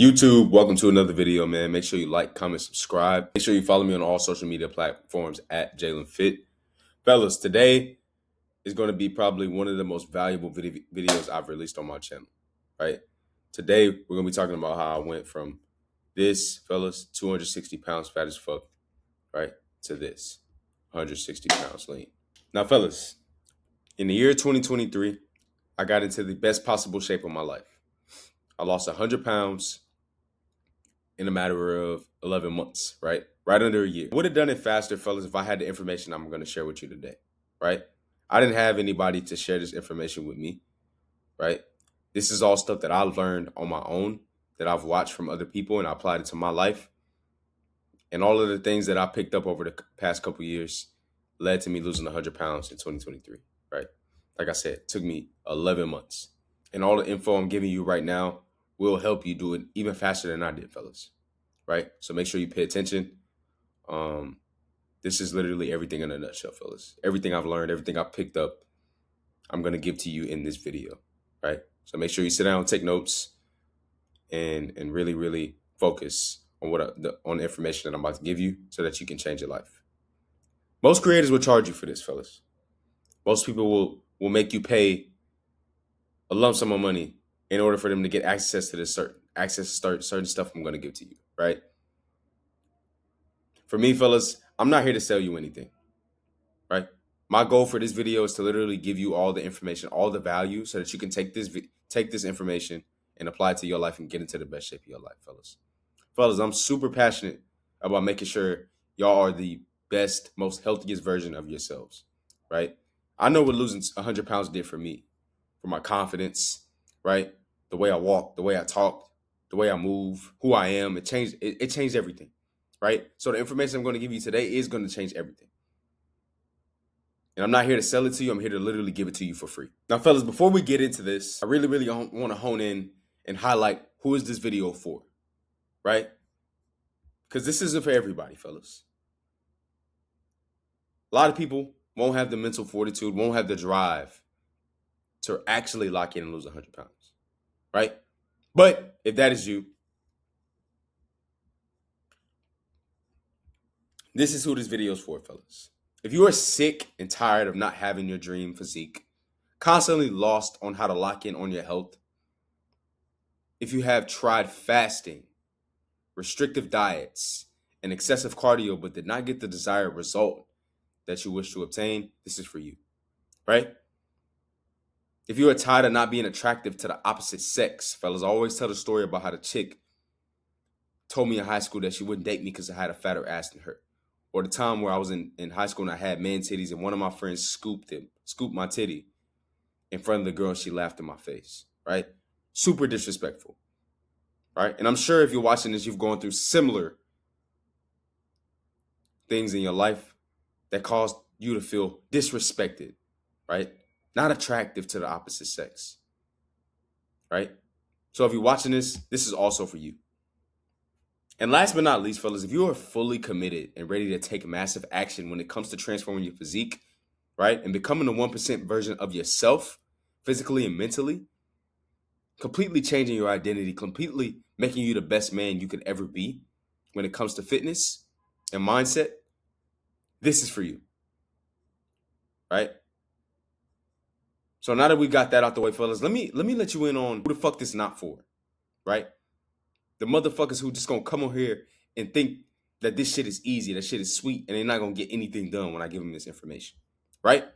YouTube, welcome to another video, man. Make sure you like, comment, subscribe. Make sure you follow me on all social media platforms at Jalen Fit. Fellas, today is going to be probably one of the most valuable videos I've released on my channel, right? Today, we're going to be talking about how I went from this, fellas, 260 pounds fat as fuck, right, to this, 160 pounds lean. Now, fellas, in the year 2023, I got into the best possible shape of my life. I lost 100 pounds in a matter of 11 months, right? Right under a year. Would have done it faster, fellas, if I had the information I'm going to share with you today, right? I didn't have anybody to share this information with me, right? This is all stuff that I learned on my own, that I've watched from other people, and I applied it to my life. And all of the things that I picked up over the past couple years led to me losing 100 pounds in 2023, right? Like I said, it took me 11 months. And all the info I'm giving you right now will help you do it even faster than I did, fellas, right? So make sure you pay attention. This is literally everything in a nutshell, fellas. Everything I've learned, everything I've picked up, I'm going to give to you in this video, right? So make sure you sit down, take notes, and really, really focus on on the information that I'm about to give you so that you can change your life. Most creators will charge you for this, fellas. Most people will make you pay a lump sum of money in order for them to get access to certain stuff I'm going to give to you, right? For me, fellas, I'm not here to sell you anything, right? My goal for this video is to literally give you all the information, all the value, so that you can take this information and apply it to your life and get into the best shape of your life, fellas. Fellas, I'm super passionate about making sure y'all are the best, most healthiest version of yourselves, right? I know what losing 100 pounds did for me, for my confidence, right? The way I walk, the way I talk, the way I move, who I am. It changed everything, right? So the information I'm going to give you today is going to change everything. And I'm not here to sell it to you. I'm here to literally give it to you for free. Now, fellas, before we get into this, I really, really want to hone in and highlight who is this video for, right? Because this isn't for everybody, fellas. A lot of people won't have the mental fortitude, won't have the drive to actually lock in and lose 100 pounds, right? But if that is you, this is who this video is for, fellas. If you are sick and tired of not having your dream physique, constantly lost on how to lock in on your health, if you have tried fasting, restrictive diets, and excessive cardio but did not get the desired result that you wish to obtain, this is for you, right? If you are tired of not being attractive to the opposite sex, fellas, I always tell the story about how the chick told me in high school that she wouldn't date me because I had a fatter ass than her. Or the time where I was in high school and I had man titties and one of my friends scooped my titty in front of the girl and she laughed in my face, right? Super disrespectful, right? And I'm sure if you're watching this, you've gone through similar things in your life that caused you to feel disrespected, right? Not attractive to the opposite sex, right? So if you're watching this, this is also for you. And last but not least, fellas, if you are fully committed and ready to take massive action when it comes to transforming your physique, right, and becoming the 1% version of yourself, physically and mentally, completely changing your identity, completely making you the best man you could ever be when it comes to fitness and mindset, this is for you, right? So now that we got that out the way, fellas, let me let you in on who the fuck this not for, right? The motherfuckers who just gonna come on here and think that this shit is easy, that shit is sweet, and they're not gonna get anything done when I give them this information, right?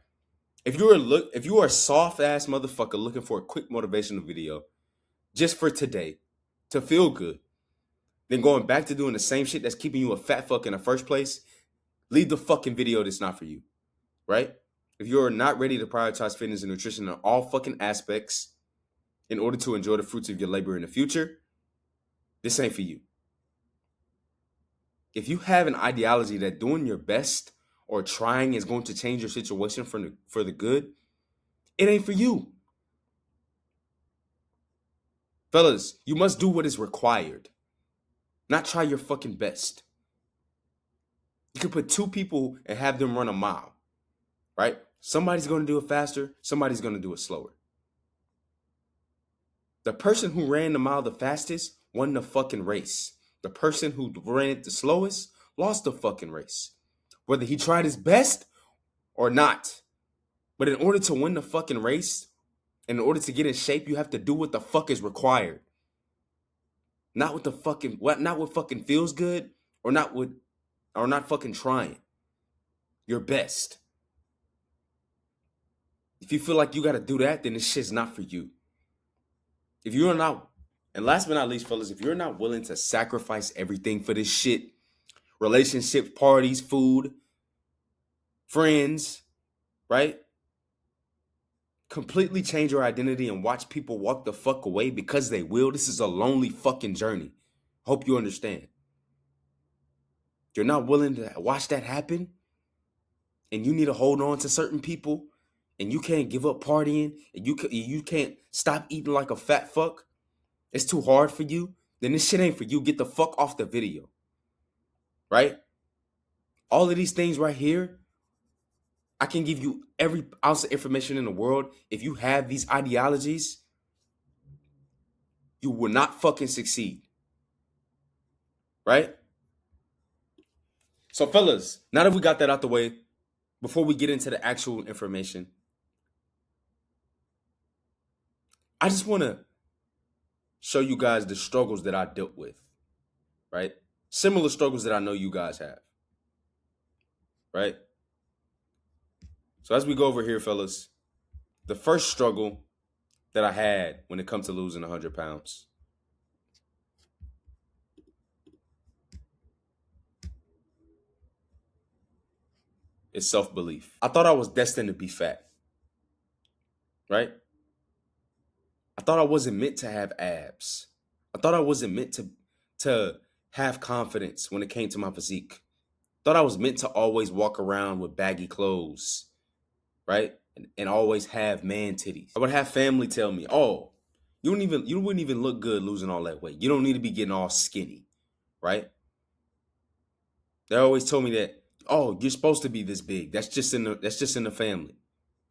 If you are a soft ass motherfucker looking for a quick motivational video just for today to feel good, then going back to doing the same shit that's keeping you a fat fuck in the first place, leave the fucking video that's not for you, right? If you're not ready to prioritize fitness and nutrition in all fucking aspects in order to enjoy the fruits of your labor in the future, this ain't for you. If you have an ideology that doing your best or trying is going to change your situation for the good, it ain't for you. Fellas, you must do what is required, not try your fucking best. You can put two people and have them run a mile, right? Somebody's going to do it faster, somebody's going to do it slower. The person who ran the mile the fastest won the fucking race. The person who ran it the slowest lost the fucking race. Whether he tried his best or not. But in order to win the fucking race, in order to get in shape, you have to do what the fuck is required. Not what fucking feels good or not fucking trying your best. If you feel like you gotta do that, then this shit's not for you. If you're not, and last but not least, fellas, if you're not willing to sacrifice everything for this shit, relationships, parties, food, friends, right? Completely change your identity and watch people walk the fuck away because they will. This is a lonely fucking journey. Hope you understand. You're not willing to watch that happen, and you need to hold on to certain people, and you can't give up partying, and you can't stop eating like a fat fuck. It's too hard for you. Then this shit ain't for you. Get the fuck off the video. Right? All of these things right here, I can give you every ounce of information in the world. If you have these ideologies, you will not fucking succeed. Right? So fellas, now that we got that out the way, before we get into the actual information, I just want to show you guys the struggles that I dealt with, right? Similar struggles that I know you guys have, right? So as we go over here, fellas, the first struggle that I had when it comes to losing 100 pounds is self-belief. I thought I was destined to be fat, right? I thought I wasn't meant to have abs. I thought I wasn't meant to have confidence when it came to my physique. Thought I was meant to always walk around with baggy clothes, right? And always have man titties. I would have family tell me, "Oh, you wouldn't even look good losing all that weight. You don't need to be getting all skinny," right? They always told me that, "Oh, you're supposed to be this big. That's just in the family.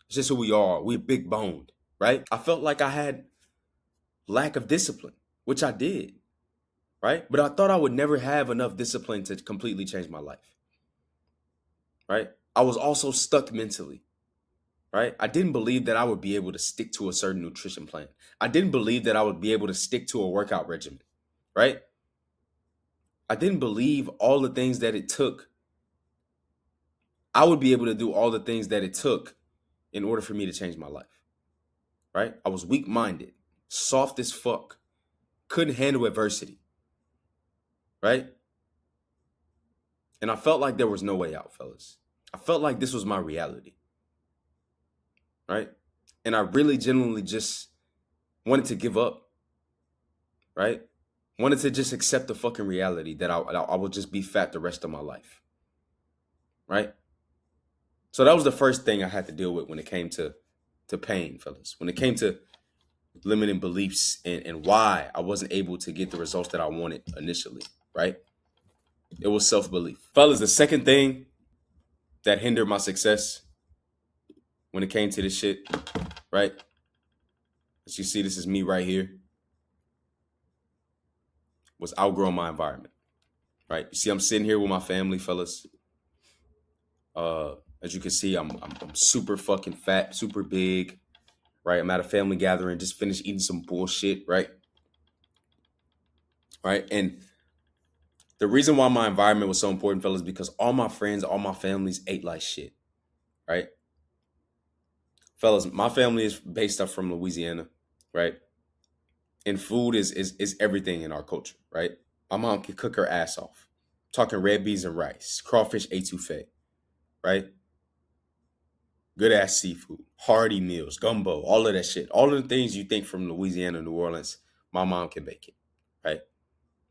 It's just who we are. We're big boned," right? I felt like I had lack of discipline, which I did, right? But I thought I would never have enough discipline to completely change my life, right? I was also stuck mentally, right? I didn't believe that I would be able to stick to a certain nutrition plan. I didn't believe that I would be able to stick to a workout regimen, right? I didn't believe all the things that it took. I would be able to do all the things that it took in order for me to change my life, right? I was weak-minded, soft as fuck, couldn't handle adversity, right? And I felt like there was no way out, fellas. I felt like this was my reality, right? And I really genuinely just wanted to give up, right? Wanted to just accept the fucking reality that I would just be fat the rest of my life, right? So that was the first thing I had to deal with when it came to pain, fellas. When it came to limiting beliefs and why I wasn't able to get the results that I wanted initially, right? It was self-belief. Fellas, the second thing that hindered my success when it came to this shit, right? As you see, this is me right here, was outgrowing my environment, right? You see, I'm sitting here with my family, fellas. As you can see, I'm super fucking fat, super big, right? I'm at a family gathering, just finished eating some bullshit, right? Right? And the reason why my environment was so important, fellas, because all my friends, all my families ate like shit, right? Fellas, my family is based up from Louisiana, right? And food is everything in our culture, right? My mom can cook her ass off. Talking red beans and rice, crawfish etouffee, right? Good ass seafood, hearty meals, gumbo, all of that shit. All of the things you think from Louisiana, New Orleans, my mom can make it, right?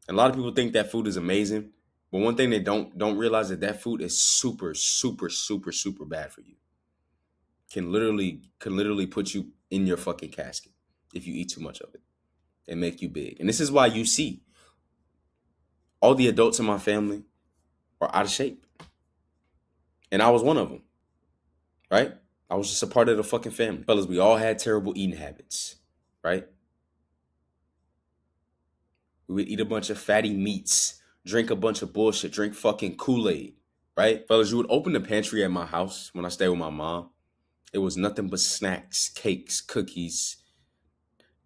And a lot of people think that food is amazing, but one thing they don't realize is that food is super, super, super, super bad for you. Can literally put you in your fucking casket if you eat too much of it and make you big. And this is why you see all the adults in my family are out of shape. And I was one of them, right? I was just a part of the fucking family. Fellas, we all had terrible eating habits, right? We would eat a bunch of fatty meats, drink a bunch of bullshit, drink fucking Kool-Aid, right? Fellas, you would open the pantry at my house when I stayed with my mom. It was nothing but snacks, cakes, cookies,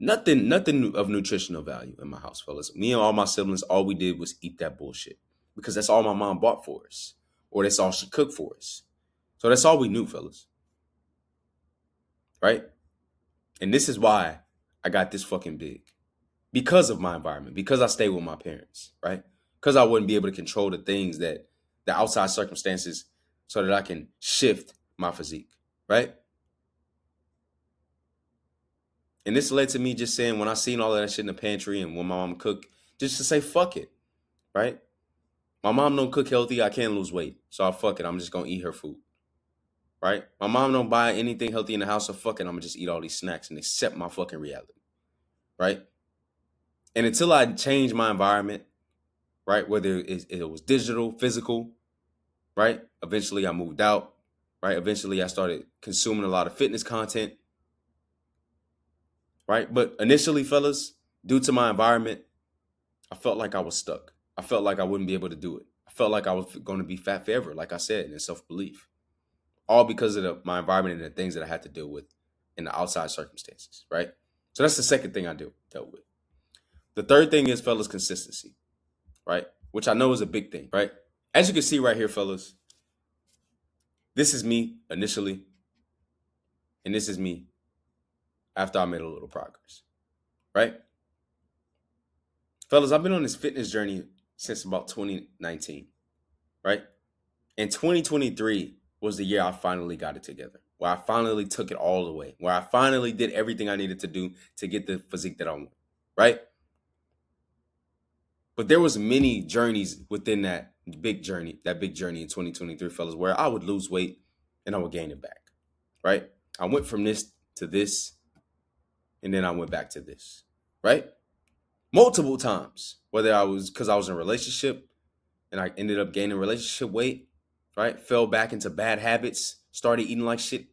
nothing of nutritional value in my house, fellas. Me and all my siblings, all we did was eat that bullshit because that's all my mom bought for us, or that's all she cooked for us. So that's all we knew, fellas, right? And this is why I got this fucking big, because of my environment, because I stayed with my parents, right? Because I wouldn't be able to control the outside circumstances, so that I can shift my physique, right? And this led to me just saying, when I seen all of that shit in the pantry and when my mom cooked, just to say, fuck it, right? My mom don't cook healthy. I can't lose weight. So fuck it. I'm just going to eat her food, right? My mom don't buy anything healthy in the house. So fuck it. I'm going to just eat all these snacks and accept my fucking reality, right? And until I changed my environment, right, whether it was digital, physical, right? Eventually I moved out, right? Eventually I started consuming a lot of fitness content, right? But initially, fellas, due to my environment, I felt like I was stuck. I felt like I wouldn't be able to do it. I felt like I was going to be fat forever, like I said, in self-belief. All because of my environment and the things that I had to deal with in the outside circumstances, right? So that's the second thing I dealt with. The third thing is, fellas, consistency, right? Which I know is a big thing, right? As you can see right here, fellas, this is me initially, and this is me after I made a little progress, right? Fellas, I've been on this fitness journey since about 2019, right? And 2023 was the year I finally got it together, where I finally took it all the way, where I finally did everything I needed to do to get the physique that I want, right? But there was many journeys within that big journey in 2023, fellas, where I would lose weight and I would gain it back, right? I went from this to this, and then I went back to this, right? Multiple times, whether I was because I was in a relationship and I ended up gaining relationship weight, right? Fell back into bad habits, started eating like shit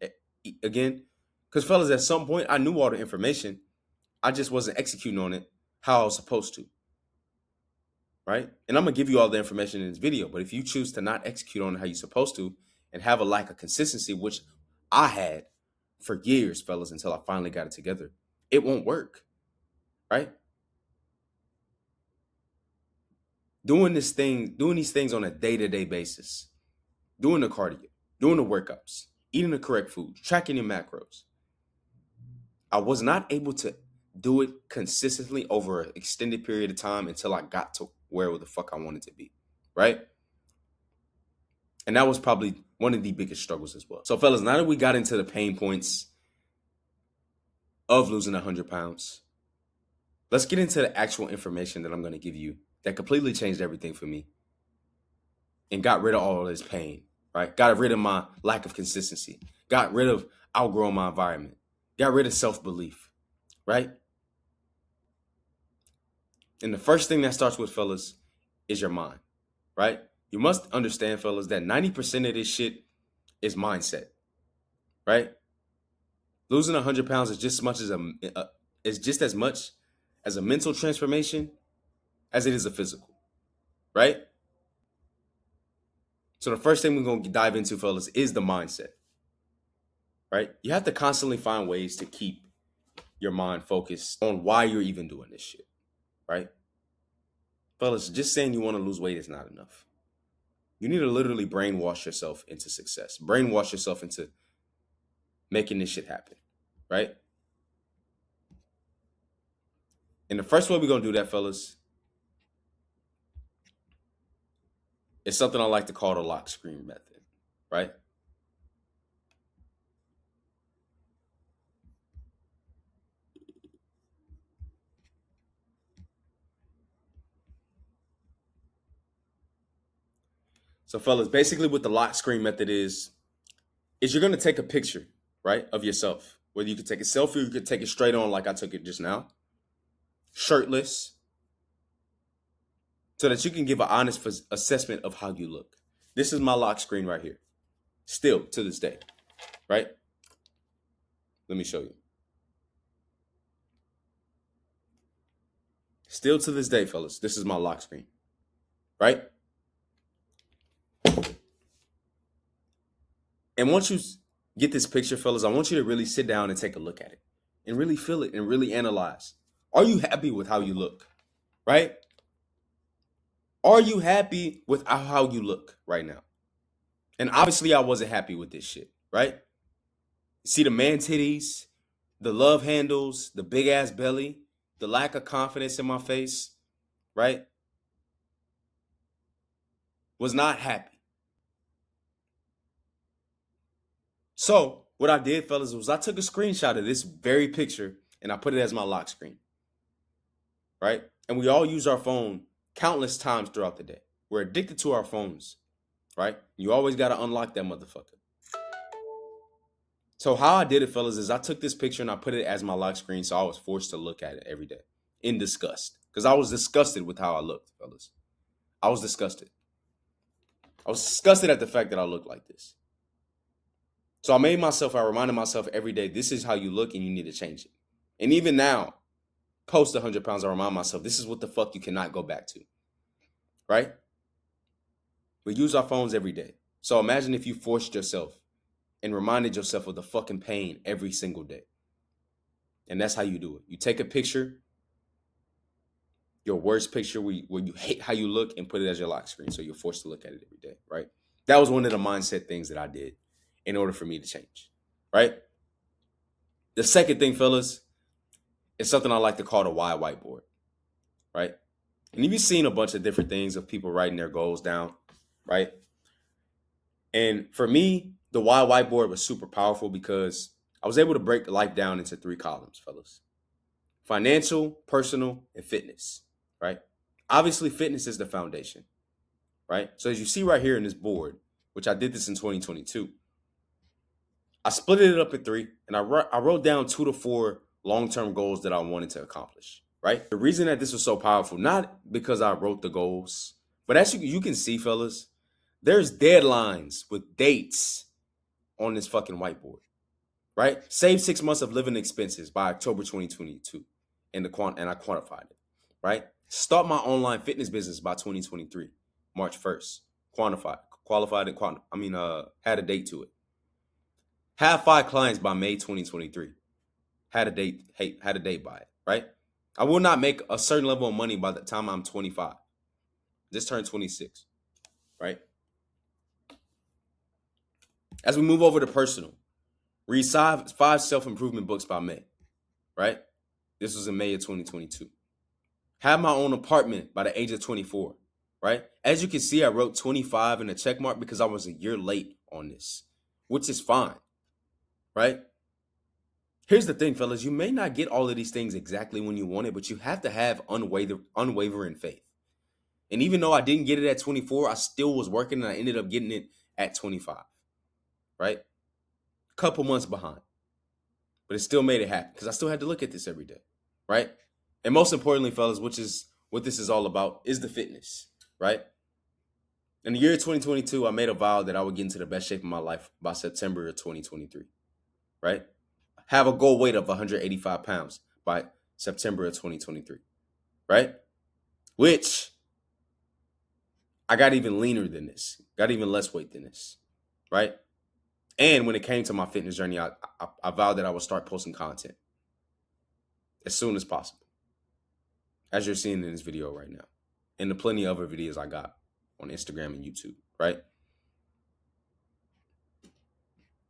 again. Because, fellas, at some point, I knew all the information. I just wasn't executing on it how I was supposed to, right? And I'm going to give you all the information in this video. But if you choose to not execute on it how you're supposed to and have a lack of consistency, which I had for years, fellas, until I finally got it together, it won't work, right? Doing these things on a day-to-day basis, doing the cardio, doing the workouts, eating the correct food, tracking your macros. I was not able to do it consistently over an extended period of time until I got to where the fuck I wanted to be, right? And that was probably one of the biggest struggles as well. So, fellas, now that we got into the pain points of losing 100 pounds, let's get into the actual information that I'm going to give you that completely changed everything for me and got rid of all of this pain, right? Got rid of my lack of consistency, got rid of outgrowing my environment, got rid of self-belief, right? And the first thing that starts with, fellas, is your mind, right? You must understand, fellas, that 90% of this shit is mindset, right? Losing 100 pounds is just as much as a mental transformation as it is a physical, right? So the first thing we're going to dive into, fellas, is the mindset, right? You have to constantly find ways to keep your mind focused on why you're even doing this shit, right? Fellas, just saying you want to lose weight is not enough. You need to literally brainwash yourself into success, brainwash yourself into making this shit happen, right? And the first way we're going to do that, fellas, is something I like to call the lock screen method, right? So, fellas, basically what the lock screen method is you're going to take a picture, right, of yourself. Whether you could take a selfie or you could take it straight on like I took it just now, shirtless, so that you can give an honest assessment of how you look. This is my lock screen right here, still to this day, right? Let me show you. Still to this day, fellas, this is my lock screen, right? And once you get this picture, fellas, I want you to really sit down and take a look at it and really feel it and really analyze. Are you happy with how you look, right? Are you happy with how you look right now? And obviously, I wasn't happy with this shit, right? See the man titties, the love handles, the big ass belly, the lack of confidence in my face, right? Was not happy. So what I did, fellas, was I took a screenshot of this very picture and I put it as my lock screen, right? And we all use our phone countless times throughout the day. We're addicted to our phones, right? You always got to unlock that motherfucker. So how I did it, fellas, is I took this picture and I put it as my lock screen, so I was forced to look at it every day in disgust. Because I was disgusted with how I looked, fellas. I was disgusted. I was disgusted at the fact that I looked like this. So I reminded myself every day, this is how you look and you need to change it. And even now, post 100 pounds, I remind myself, this is what the fuck you cannot go back to, right? We use our phones every day. So imagine if you forced yourself and reminded yourself of the fucking pain every single day. And that's how you do it. You take a picture, your worst picture where you hate how you look, and put it as your lock screen. So you're forced to look at it every day, right? That was one of the mindset things that I did in order for me to change, right? The second thing, fellas, is something I like to call the why whiteboard, right? And you've seen a bunch of different things of people writing their goals down, right? And for me, the why whiteboard was super powerful because I was able to break life down into 3 columns, fellas. Financial, personal, and fitness, right? Obviously, fitness is the foundation, right? So as you see right here in this board, which I did this in 2022, I split it up in 3, and I wrote down 2 to 4 long-term goals that I wanted to accomplish, right? The reason that this was so powerful, not because I wrote the goals, but as you can see, fellas, there's deadlines with dates on this fucking whiteboard, right? Save 6 months of living expenses by October 2022, and I quantified it, right? Start my online fitness business by 2023, March 1st, had a date to it. Have 5 clients by May 2023. Had a date by it, right? I will not make a certain level of money by the time I'm 25. Just turned 26, right? As we move over to personal, read 5 self-improvement books by May, right? This was in May of 2022. Have my own apartment by the age of 24, right? As you can see, I wrote 25 in a check mark because I was a year late on this, which is fine, right? Here's the thing, fellas. You may not get all of these things exactly when you want it, but you have to have unwavering faith. And even though I didn't get it at 24, I still was working and I ended up getting it at 25, right? A couple months behind, but it still made it happen because I still had to look at this every day, right? And most importantly, fellas, which is what this is all about, is the fitness, right? In the year 2022, I made a vow that I would get into the best shape of my life by September of 2023, right? Have a goal weight of 185 pounds by September of 2023, right? Which I got even leaner than this, got even less weight than this, right? And when it came to my fitness journey, I vowed that I would start posting content as soon as possible, as you're seeing in this video right now, and the plenty of other videos I got on Instagram and YouTube, right?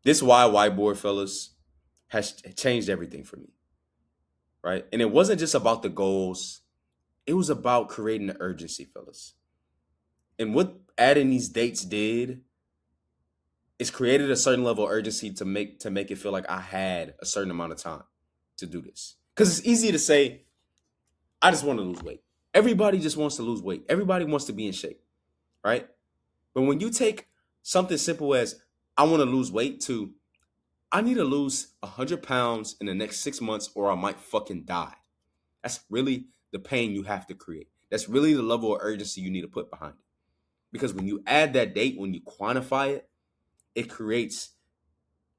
This why whiteboard, fellas, has changed everything for me, right? And it wasn't just about the goals. It was about creating the urgency, fellas. And what adding these dates did is created a certain level of urgency to make it feel like I had a certain amount of time to do this. Because it's easy to say, I just want to lose weight. Everybody just wants to lose weight. Everybody wants to be in shape, right? But when you take something simple as, I want to lose weight, to, I need to lose 100 pounds in the next 6 months or I might fucking die. That's really the pain you have to create. That's really the level of urgency you need to put behind it. Because when you add that date, when you quantify it, it creates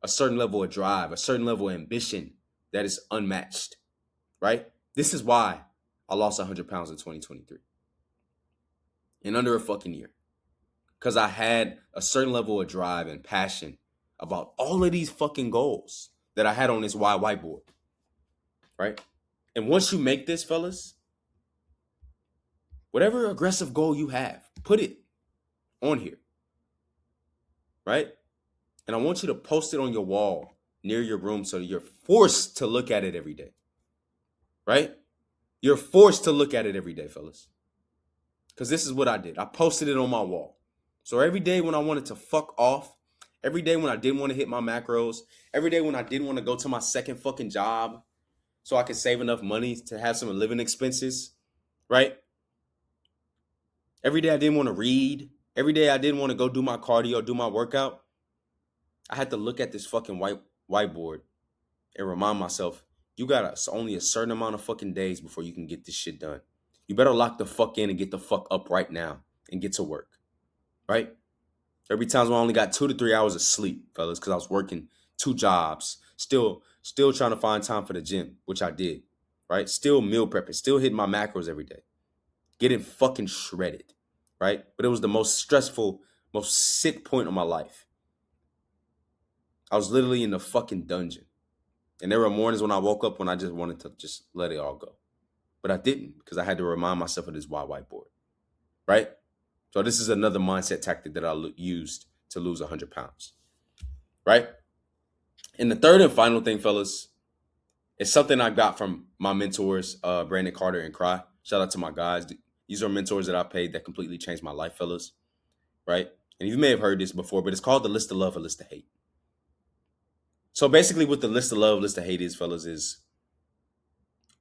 a certain level of drive, a certain level of ambition that is unmatched, right? This is why I lost 100 pounds in 2023 in under a fucking year. Because I had a certain level of drive and passion about all of these fucking goals that I had on this whiteboard, right? And once you make this, fellas, whatever aggressive goal you have, put it on here, right? And I want you to post it on your wall near your room so you're forced to look at it every day, right? You're forced to look at it every day, fellas. Because this is what I did. I posted it on my wall. So every day when I wanted to fuck off, every day when I didn't want to hit my macros, every day when I didn't want to go to my second fucking job so I could save enough money to have some living expenses, right? Every day I didn't want to read. Every day I didn't want to go do my cardio, do my workout. I had to look at this fucking whiteboard and remind myself, you got only a certain amount of fucking days before you can get this shit done. You better lock the fuck in and get the fuck up right now and get to work, right? Every time I only got 2 to 3 hours of sleep, fellas, because I was working 2 jobs, still trying to find time for the gym, which I did, right? Still meal prepping, still hitting my macros every day, getting fucking shredded, right? But it was the most stressful, most sick point of my life. I was literally in the fucking dungeon. And there were mornings when I woke up when I just wanted to just let it all go. But I didn't, because I had to remind myself of this whiteboard, right? So this is another mindset tactic that I used to lose 100 pounds, right? And the third and final thing, fellas, is something I got from my mentors, Brandon Carter and Cry. Shout out to my guys. These are mentors that I paid that completely changed my life, fellas, right? And you may have heard this before, but it's called the list of love or list of hate. So basically what the list of love, list of hate is, fellas, is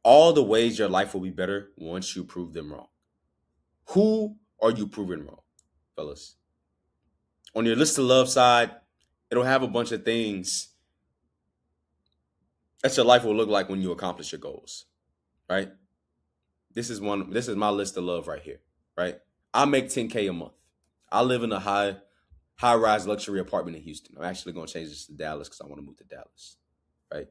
all the ways your life will be better once you prove them wrong. Who are you proving wrong, fellas? On your list of love side, it'll have a bunch of things that your life will look like when you accomplish your goals, right? This is my list of love right here, right? I make 10K a month. I live in a high-rise luxury apartment in Houston. I'm actually going to change this to Dallas because I want to move to Dallas, right?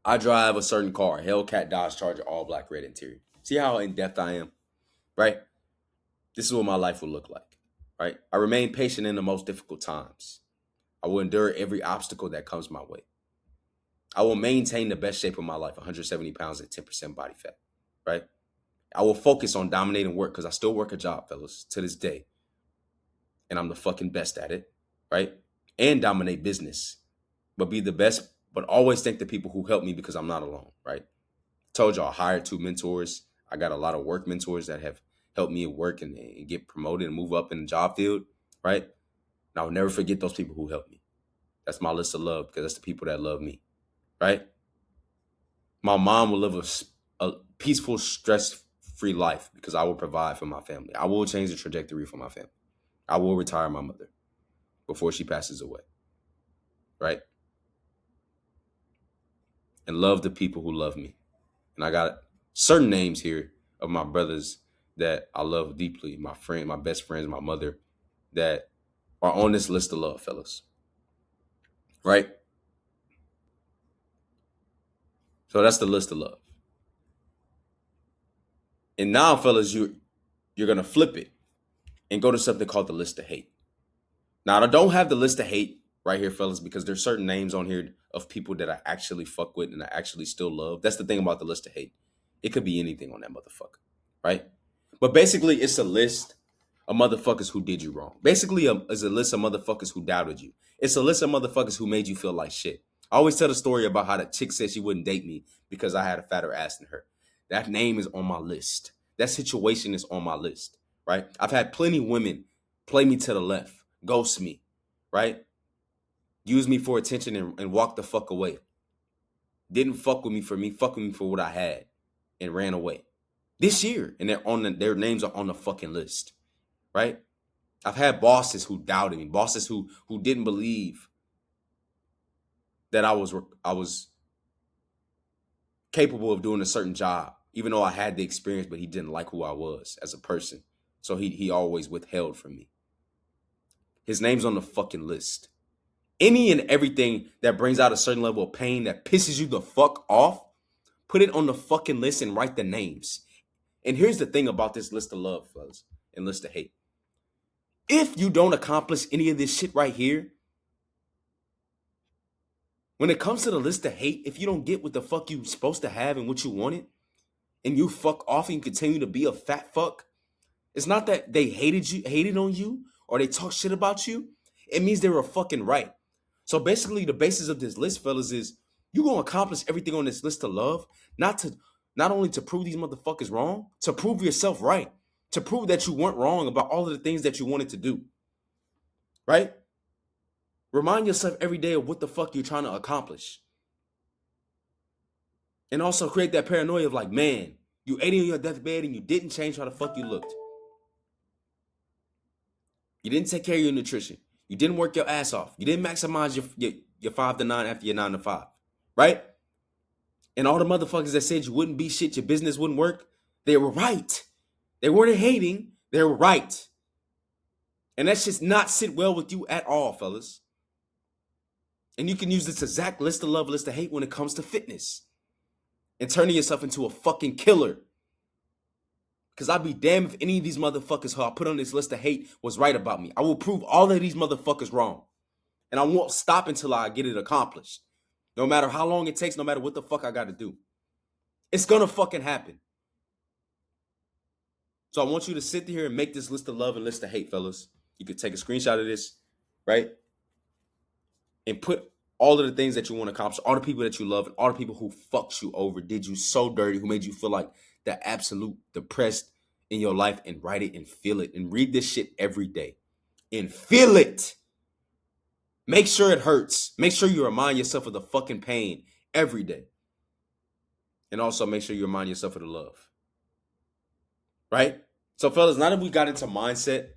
I drive a certain car, Hellcat Dodge Charger, all black, red interior. See how in-depth I am, right? This is what my life will look like, right? I remain patient in the most difficult times. I will endure every obstacle that comes my way. I will maintain the best shape of my life, 170 pounds and 10% body fat, right? I will focus on dominating work because I still work a job, fellas, to this day. And I'm the fucking best at it, right? And dominate business, but be the best, but always thank the people who help me because I'm not alone, right? Told y'all, I hired 2 mentors. I got a lot of work mentors that have helped me work and get promoted and move up in the job field, right? And I'll never forget those people who helped me. That's my list of love because that's the people that love me, right? My mom will live a peaceful, stress-free life because I will provide for my family. I will change the trajectory for my family. I will retire my mother before she passes away, right? And love the people who love me. And I got certain names here of my brothers that I love deeply, my friend, my best friends, my mother, that are on this list of love, fellas, right? So that's the list of love. And now, fellas, you're going to flip it and go to something called the list of hate. Now, I don't have the list of hate right here, fellas, because there's certain names on here of people that I actually fuck with and I actually still love. That's the thing about the list of hate. It could be anything on that motherfucker, right? But basically, it's a list of motherfuckers who did you wrong. Basically, it's a list of motherfuckers who doubted you. It's a list of motherfuckers who made you feel like shit. I always tell the story about how the chick said she wouldn't date me because I had a fatter ass than her. That name is on my list. That situation is on my list, right? I've had plenty of women play me to the left, ghost me, right? Use me for attention and walk the fuck away. Didn't fuck with me, fuck with me for what I had and ran away. This year, and their names are on the fucking list, right? I've had bosses who doubted me, bosses who didn't believe that I was capable of doing a certain job, even though I had the experience, but he didn't like who I was as a person. So he always withheld from me. His name's on the fucking list. Any and everything that brings out a certain level of pain that pisses you the fuck off, Put it on the fucking list and write the names. And here's the thing about this list of love, fellas, and list of hate. If you don't accomplish any of this shit right here, when it comes to the list of hate, if you don't get what the fuck you supposed to have and what you wanted, and you fuck off and you continue to be a fat fuck, it's not that they hated on you, or they talk shit about you. It means they were fucking right. So basically, the basis of this list, fellas, is you gonna accomplish everything on this list of love, not only to prove these motherfuckers wrong, to prove yourself right, to prove that you weren't wrong about all of the things that you wanted to do. Right? Remind yourself every day of what the fuck you're trying to accomplish. And also create that paranoia of like, man, you ate on your deathbed and you didn't change how the fuck you looked. You didn't take care of your nutrition. You didn't work your ass off. You didn't maximize your 5 to 9 after your 9 to 5. Right? And all the motherfuckers that said you wouldn't be shit, your business wouldn't work, they were right. They weren't hating. They were right. And that's just not sit well with you at all, fellas. And you can use this exact list of love, list of hate when it comes to fitness and turning yourself into a fucking killer. Because I'd be damned if any of these motherfuckers who I put on this list of hate was right about me. I will prove all of these motherfuckers wrong. And I won't stop until I get it accomplished. No matter how long it takes, no matter what the fuck I got to do. It's going to fucking happen. So I want you to sit here and make this list of love and list of hate, fellas. You could take a screenshot of this, right? And put all of the things that you want to accomplish, all the people that you love, and all the people who fucked you over, did you so dirty, who made you feel like the absolute depressed in your life, and write it and feel it. And read this shit every day. And feel it. Make sure it hurts. Make sure you remind yourself of the fucking pain every day. And also make sure you remind yourself of the love. Right? So fellas, now that we got into mindset,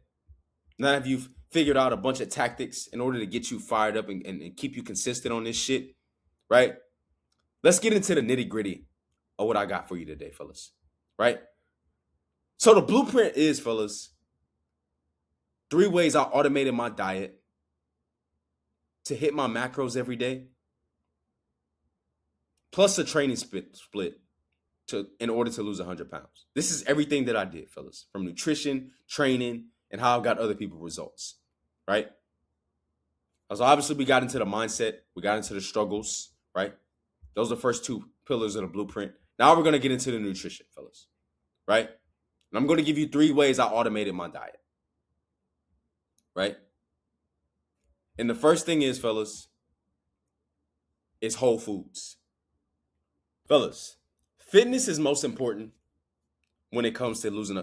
now that you've figured out a bunch of tactics in order to get you fired up and keep you consistent on this shit, right? Let's get into the nitty gritty of what I got for you today, fellas, right? So the blueprint is, fellas, 3 ways I automated my diet to hit my macros every day, plus a training split in order to lose 100 pounds. This is everything that I did, fellas, from nutrition, training, and how I got other people results, right? So obviously we got into the mindset, we got into the struggles, right? Those are the first 2 pillars of the blueprint. Now we're going to get into the nutrition, fellas, right? And I'm going to give you 3 ways I automated my diet, right? And the first thing is, fellas, is whole foods. Fellas, fitness is most important when it comes to losing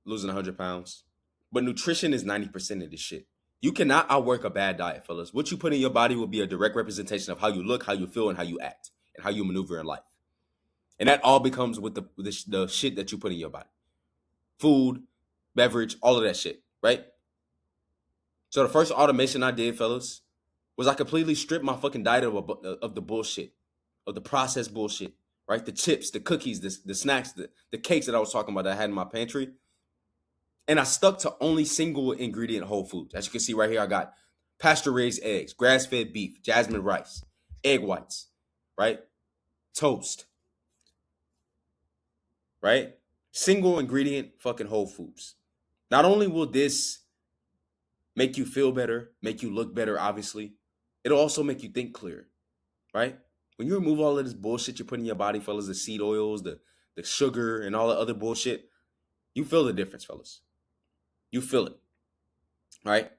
100 pounds. But nutrition is 90% of this shit. You cannot outwork a bad diet, fellas. What you put in your body will be a direct representation of how you look, how you feel, and how you act, and how you maneuver in life. And that all becomes with the shit that you put in your body. Food, beverage, all of that shit, right? So the first automation I did, fellas, was I completely stripped my fucking diet of the bullshit, of the processed bullshit, right? The chips, the cookies, the snacks, the cakes that I was talking about that I had in my pantry. And I stuck to only single ingredient whole foods. As you can see right here, I got pasture-raised eggs, grass-fed beef, jasmine rice, egg whites, right? Toast, right? Single ingredient fucking whole foods. Not only will this make you feel better, make you look better, obviously, it'll also make you think clear, right? When you remove all of this bullshit you put in your body, fellas, the seed oils, the sugar, and all the other bullshit, you feel the difference, fellas. You feel it, right?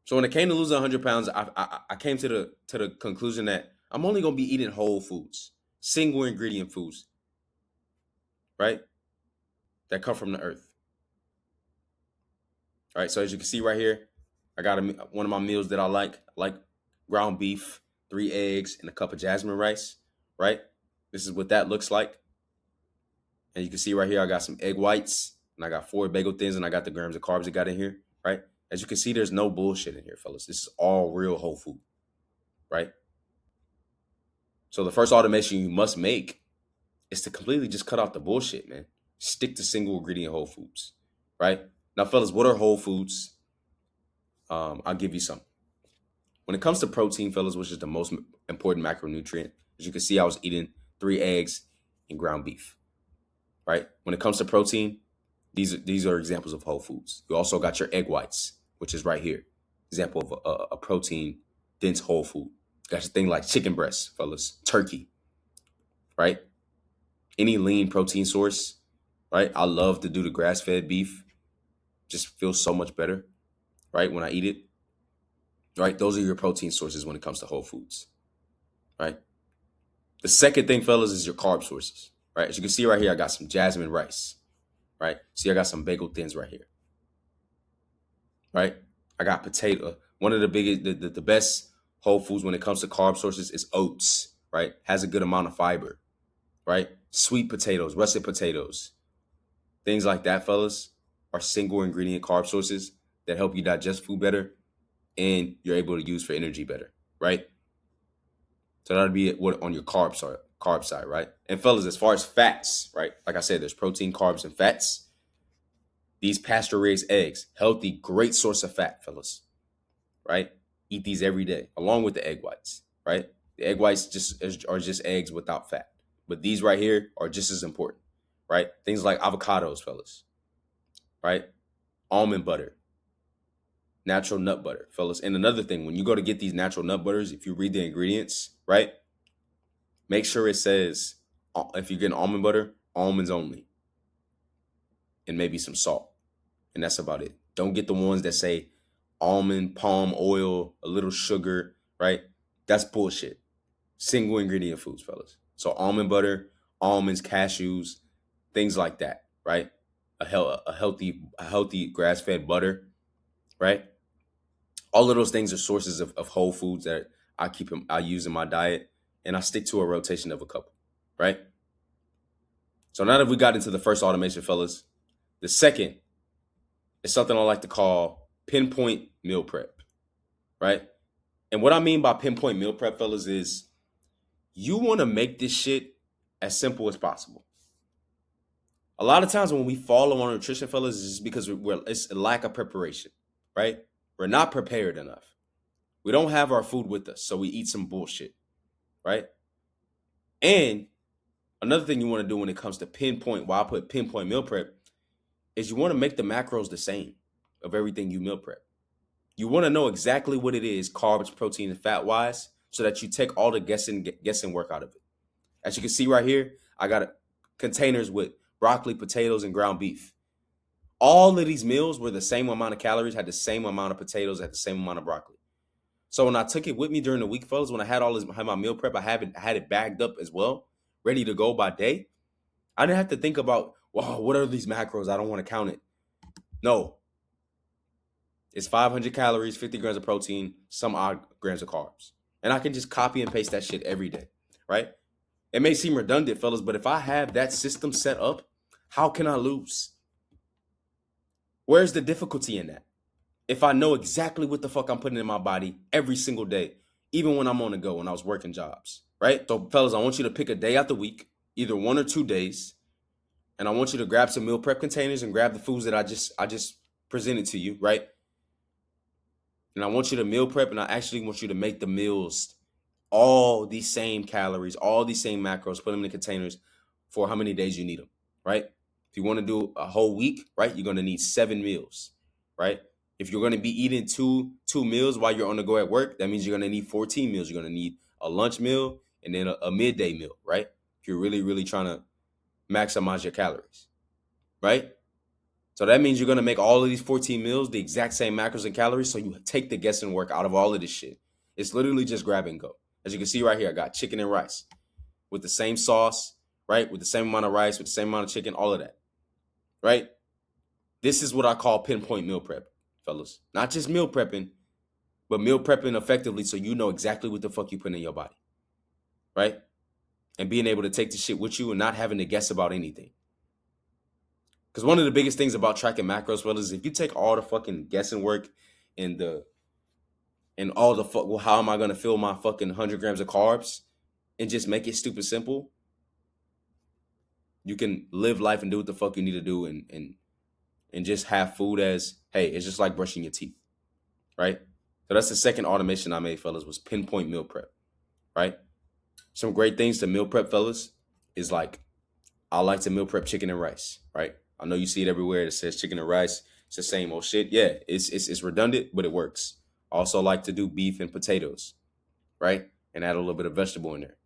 So when it came to losing 100 pounds, I came to the conclusion that I'm only going to be eating whole foods, single ingredient foods, right? That come from the earth. All right, so as you can see right here, I got one of my meals that I like ground beef, 3 eggs, and a cup of jasmine rice, right? This is what that looks like. And you can see right here, I got some egg whites, and I got 4 bagel thins, and I got the grams of carbs it got in here, right? As you can see, there's no bullshit in here, fellas. This is all real whole food, right? So the first automation you must make is to completely just cut out the bullshit, man. Stick to single ingredient whole foods, right? Now, fellas, what are whole foods? I'll give you some. When it comes to protein, fellas, which is the most important macronutrient, as you can see, I was eating 3 eggs, and ground beef, right? When it comes to protein, these are examples of whole foods. You also got your egg whites, which is right here. Example of a protein dense whole food. Got your thing like chicken breast, fellas, turkey, right? Any lean protein source, right? I love to do the grass-fed beef. Just feels so much better, right? When I eat it, right? Those are your protein sources when it comes to whole foods, right? The second thing, fellas, is your carb sources, right? As you can see right here, I got some jasmine rice, right? See, I got some bagel thins right here, right? I got potato. One of the biggest, the best whole foods when it comes to carb sources is oats, right? Has a good amount of fiber, right? Sweet potatoes, russet potatoes, things like that, fellas, are single ingredient carb sources that help you digest food better and you're able to use for energy better, right? So that'll be what on your carb side, right? And fellas, as far as fats, right? Like I said, there's protein, carbs, and fats. These pasture-raised eggs, healthy, great source of fat, fellas, right? Eat these every day, along with the egg whites, right? The egg whites are just eggs without fat. But these right here are just as important, right? Things like avocados, fellas, right? Almond butter, natural nut butter, fellas. And another thing, when you go to get these natural nut butters, if you read the ingredients, right? Make sure it says, if you're getting almond butter, almonds only, and maybe some salt. And that's about it. Don't get the ones that say almond, palm oil, a little sugar, right? That's bullshit. Single ingredient foods, fellas. So almond butter, almonds, cashews, things like that, right? A healthy grass-fed butter, right? All of those things are sources of whole foods that I use in my diet, and I stick to a rotation of a couple, right? So now that we got into the first automation, fellas, the second is something I like to call pinpoint meal prep, right? And what I mean by pinpoint meal prep, fellas, is you want to make this shit as simple as possible. A lot of times when we fall on nutrition, fellas, is just because it's a lack of preparation, right? We're not prepared enough. We don't have our food with us, so we eat some bullshit, right? And another thing you want to do when it comes to pinpoint, why I put pinpoint meal prep, is you want to make the macros the same of everything you meal prep. You want to know exactly what it is, carbs, protein, and fat wise, so that you take all the guessing work out of it. As you can see right here, I got containers with broccoli, potatoes, and ground beef. All of these meals were the same amount of calories, had the same amount of potatoes, had the same amount of broccoli. So when I took it with me during the week, fellas, when I had my meal prep, I had it bagged up as well, ready to go by day. I didn't have to think about, wow, what are these macros? I don't want to count it. No. It's 500 calories, 50 grams of protein, some odd grams of carbs. And I can just copy and paste that shit every day, right? It may seem redundant, fellas, but if I have that system set up, how can I lose? Where's the difficulty in that? If I know exactly what the fuck I'm putting in my body every single day, even when I'm on the go, when I was working jobs, right? So fellas, I want you to pick a day out the week, either 1 or 2 days, and I want you to grab some meal prep containers and grab the foods that I just presented to you, right? And I want you to meal prep, and I actually want you to make the meals all these same calories, all these same macros, put them in the containers for how many days you need them, right? If you want to do a whole week, right, you're going to need 7 meals, right? If you're going to be eating two meals while you're on the go at work, that means you're going to need 14 meals. You're going to need a lunch meal and then a midday meal, right? If you're really, really trying to maximize your calories, right? So that means you're going to make all of these 14 meals the exact same macros and calories, so you take the guessing work out of all of this shit. It's literally just grab and go. As you can see right here, I got chicken and rice with the same sauce, right? With the same amount of rice, with the same amount of chicken, all of that, right? This is what I call pinpoint meal prep, fellas. Not just meal prepping, but meal prepping effectively so you know exactly what the fuck you put in your body, right? And being able to take the shit with you and not having to guess about anything. Because one of the biggest things about tracking macros, fellas, is if you take all the fucking guessing work and all the fuck, well, how am I going to fill my fucking 100 grams of carbs and just make it stupid simple, you can live life and do what the fuck you need to do and just have food as, hey, it's just like brushing your teeth, right? So that's the second automation I made, fellas, was pinpoint meal prep, right? Some great things to meal prep, fellas. is like, I like to meal prep chicken and rice, right? I know you see it everywhere that says chicken and rice. It's the same old shit. Yeah, it's redundant, but it works. I also like to do beef and potatoes, right? And add a little bit of vegetable in there,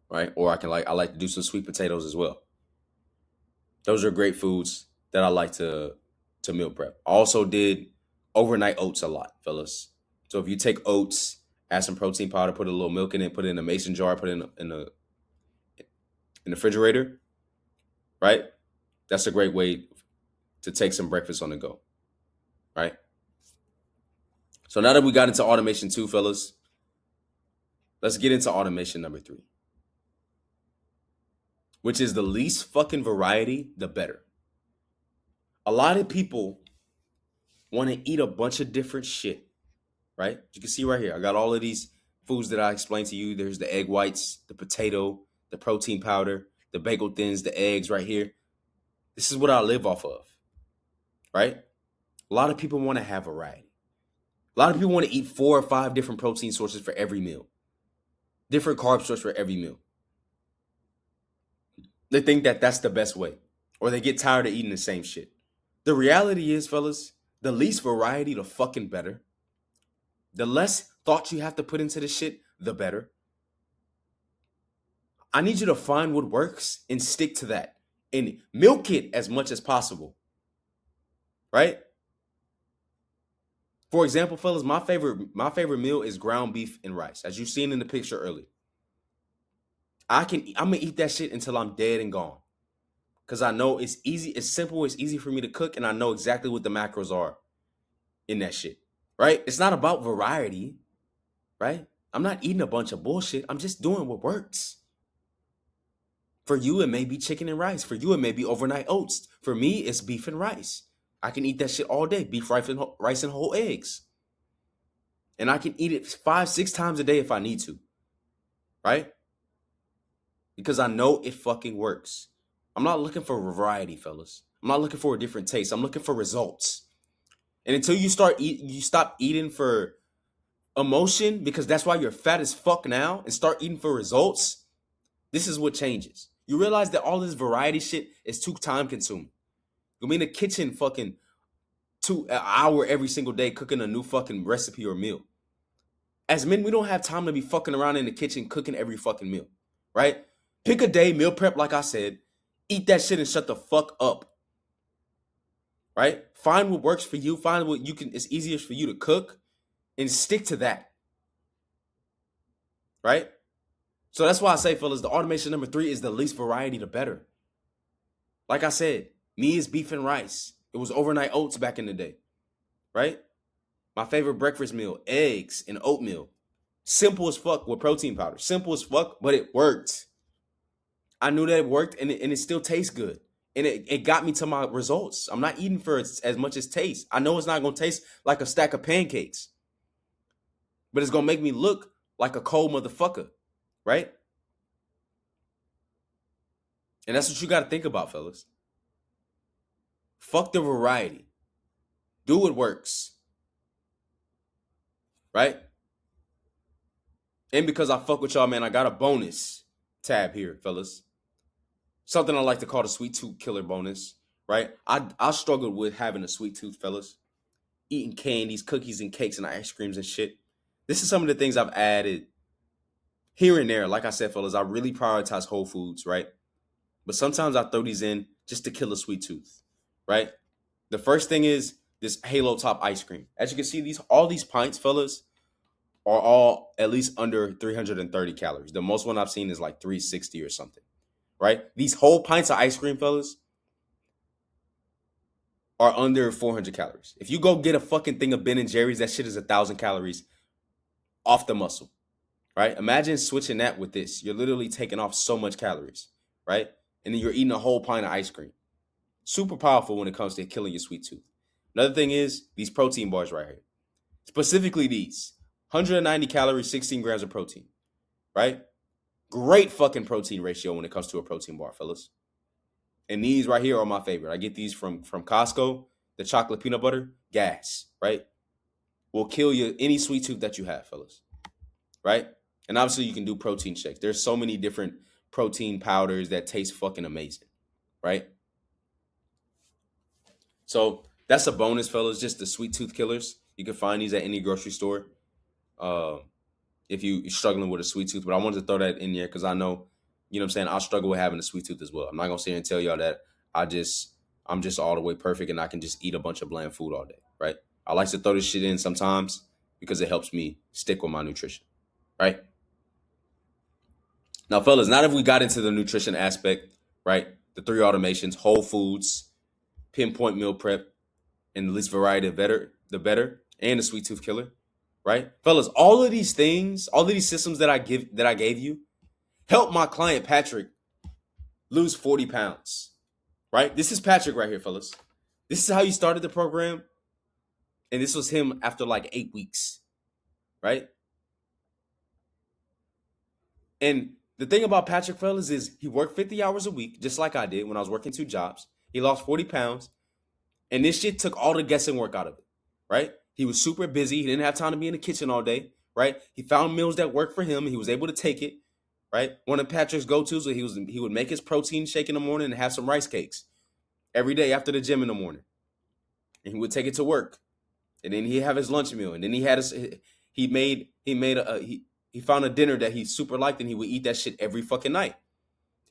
right? Or I like to do some sweet potatoes as well. Those are great foods that I like to meal prep. I also did overnight oats a lot, fellas. So if you take oats, add some protein powder, put a little milk in it, put it in a mason jar, put it in the refrigerator, right? That's a great way to take some breakfast on the go, right? So now that we got into automation 2, fellas, let's get into automation number 3, which is the least fucking variety, the better. A lot of people want to eat a bunch of different shit, right? You can see right here, I got all of these foods that I explained to you. There's the egg whites, the potato, the protein powder, the bagel thins, the eggs right here. This is what I live off of, right? A lot of people want to have variety. A lot of people want to eat 4 or 5 different protein sources for every meal, different carb sources for every meal. They think that that's the best way, or they get tired of eating the same shit. The reality is, fellas, the least variety, the fucking better. The less thought you have to put into this shit, the better. I need you to find what works and stick to that and milk it as much as possible, right? For example, fellas, my favorite meal is ground beef and rice, as you've seen in the picture earlier. I'm gonna eat that shit until I'm dead and gone, because I know it's easy, it's simple, it's easy for me to cook, and I know exactly what the macros are in that shit, right? It's not about variety, right? I'm not eating a bunch of bullshit. I'm just doing what works. For you, it may be chicken and rice. For you, it may be overnight oats. For me, it's beef and rice. I can eat that shit all day. Beef, rice, and whole eggs. And I can eat it 5, 6 times a day if I need to. Right? Because I know it fucking works. I'm not looking for variety, fellas. I'm not looking for a different taste. I'm looking for results. And until you stop eating for emotion, because that's why you're fat as fuck now, and start eating for results, this is what changes. You realize that all this variety shit is too time consuming. You'll be in the kitchen fucking an hour every single day cooking a new fucking recipe or meal. As men, we don't have time to be fucking around in the kitchen cooking every fucking meal, right? Pick a day, meal prep, like I said, eat that shit and shut the fuck up, right? Find what works for you. Find what it's easiest for you to cook and stick to that, right? So that's why I say, fellas, the automation number 3 is the least variety, the better. Like I said, me is beef and rice. It was overnight oats back in the day, right? My favorite breakfast meal, eggs and oatmeal. Simple as fuck with protein powder. Simple as fuck, but it worked. I knew that it worked, and it still tastes good. And it got me to my results. I'm not eating for as much as taste. I know it's not going to taste like a stack of pancakes, but it's going to make me look like a cold motherfucker, right? And that's what you got to think about, fellas. Fuck the variety. Do what works, right? And because I fuck with y'all, man, I got a bonus tab here, fellas. Something I like to call the sweet tooth killer bonus, right? I struggled with having a sweet tooth, fellas. Eating candies, cookies, and cakes, and ice creams and shit. This is some of the things I've added here and there. Like I said, fellas, I really prioritize whole foods, right? But sometimes I throw these in just to kill a sweet tooth, right? The first thing is this Halo Top ice cream. As you can see, all these pints, fellas, are all at least under 330 calories. The most one I've seen is like 360 or something, right? These whole pints of ice cream, fellas, are under 400 calories. If you go get a fucking thing of Ben and Jerry's, that shit is 1,000 calories off the muscle, right? Imagine switching that with this. You're literally taking off so much calories, right? And then you're eating a whole pint of ice cream. Super powerful when it comes to killing your sweet tooth. Another thing is these protein bars right here. Specifically these. 190 calories, 16 grams of protein, right? Great fucking protein ratio when it comes to a protein bar, fellas. And these right here are my favorite. I get these from Costco. The chocolate peanut butter, gas, right? Will kill you any sweet tooth that you have, fellas, right? And obviously you can do protein shakes. There's so many different protein powders that taste fucking amazing, right? So that's a bonus, fellas. Just the sweet tooth killers. You can find these at any grocery store. Uh, if you're struggling with a sweet tooth, but I wanted to throw that in there because I know, you know what I'm saying, I struggle with having a sweet tooth as well. I'm not gonna sit here and tell y'all that I'm just all the way perfect and I can just eat a bunch of bland food all day, right? I like to throw this shit in sometimes because it helps me stick with my nutrition, right? Now, fellas, now that we got into the nutrition aspect, right? The three automations, whole foods, pinpoint meal prep, and the least variety the better, and the sweet tooth killer, right? Fellas, all of these things, all of these systems that I gave you, help my client Patrick lose 40 pounds, right? This is Patrick right here, fellas. This is how he started the program, and this was him after like 8 weeks, right? And the thing about Patrick, fellas, is he worked 50 hours a week, just like I did when I was working 2 jobs. He lost 40 pounds, and this shit took all the guessing work out of it, right? He was super busy. He didn't have time to be in the kitchen all day, right? He found meals that worked for him, and he was able to take it, right? One of Patrick's go-tos, he would make his protein shake in the morning and have some rice cakes every day after the gym in the morning. And he would take it to work. And then he'd have his lunch meal. And then he found a dinner that he super liked, and he would eat that shit every fucking night.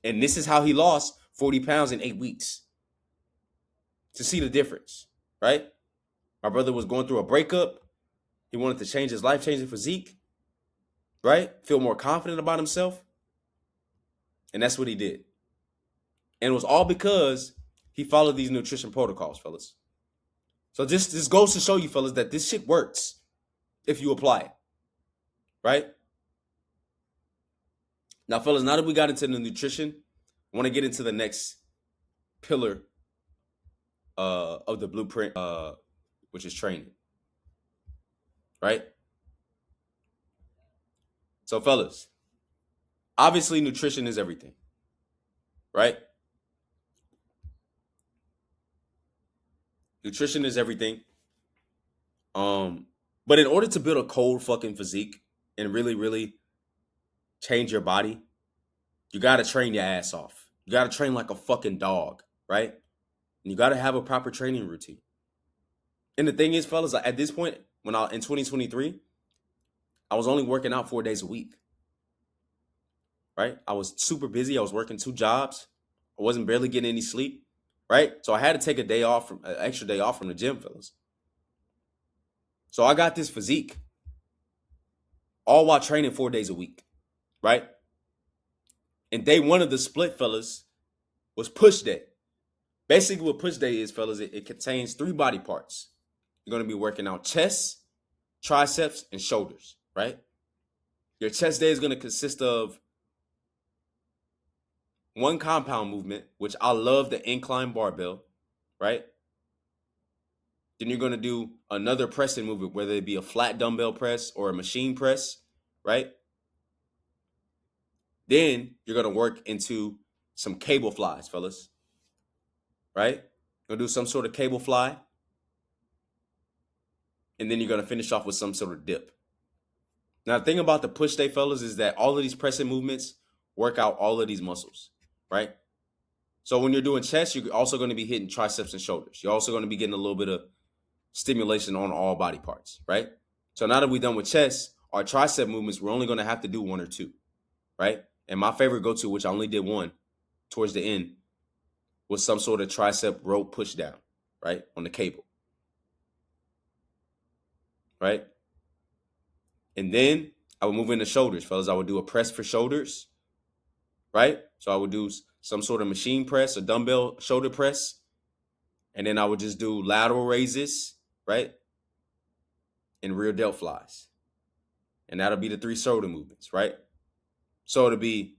And this is how he lost 40 pounds in 8 weeks. To see the difference, right? My brother was going through a breakup. He wanted to change his life-changing physique, right? Feel more confident about himself. And that's what he did. And it was all because he followed these nutrition protocols, fellas. So this goes to show you, fellas, that this shit works if you apply it, right? Now, fellas, now that we got into the nutrition, I want to get into the next pillar of the blueprint, which is training, right? So, fellas, obviously nutrition is everything, right? Nutrition is everything. But in order to build a cold fucking physique and really, really change your body, you gotta train your ass off. You gotta train like a fucking dog, right? And you gotta have a proper training routine. And the thing is, fellas, at this point, in 2023, I was only working out 4 days a week, right? I was super busy. I was working 2 jobs. I wasn't barely getting any sleep, right? So I had to take an extra day off from the gym, fellas. So I got this physique all while training 4 days a week, right? And day 1 of the split, fellas, was push day. Basically what push day is, fellas, it contains 3 body parts. You're going to be working out chest, triceps, and shoulders, right? Your chest day is going to consist of 1 compound movement, which I love, the incline barbell, right? Then you're going to do another pressing movement, whether it be a flat dumbbell press or a machine press, right? Then you're going to work into some cable flies, fellas, right? You're going to do some sort of cable fly. And then you're going to finish off with some sort of dip. Now, the thing about the push day, fellas, is that all of these pressing movements work out all of these muscles, right? So when you're doing chest, you're also going to be hitting triceps and shoulders. You're also going to be getting a little bit of stimulation on all body parts, right? So now that we're done with chest, our tricep movements, we're only going to have to do 1 or 2, right? And my favorite go-to, which I only did 1 towards the end, was some sort of tricep rope push down, right? On the cable, right? And then I would move into shoulders, fellas. I would do a press for shoulders, right? So I would do some sort of machine press, a dumbbell shoulder press. And then I would just do lateral raises, right? And rear delt flies. And that'll be the 3 shoulder movements, right? So it'll be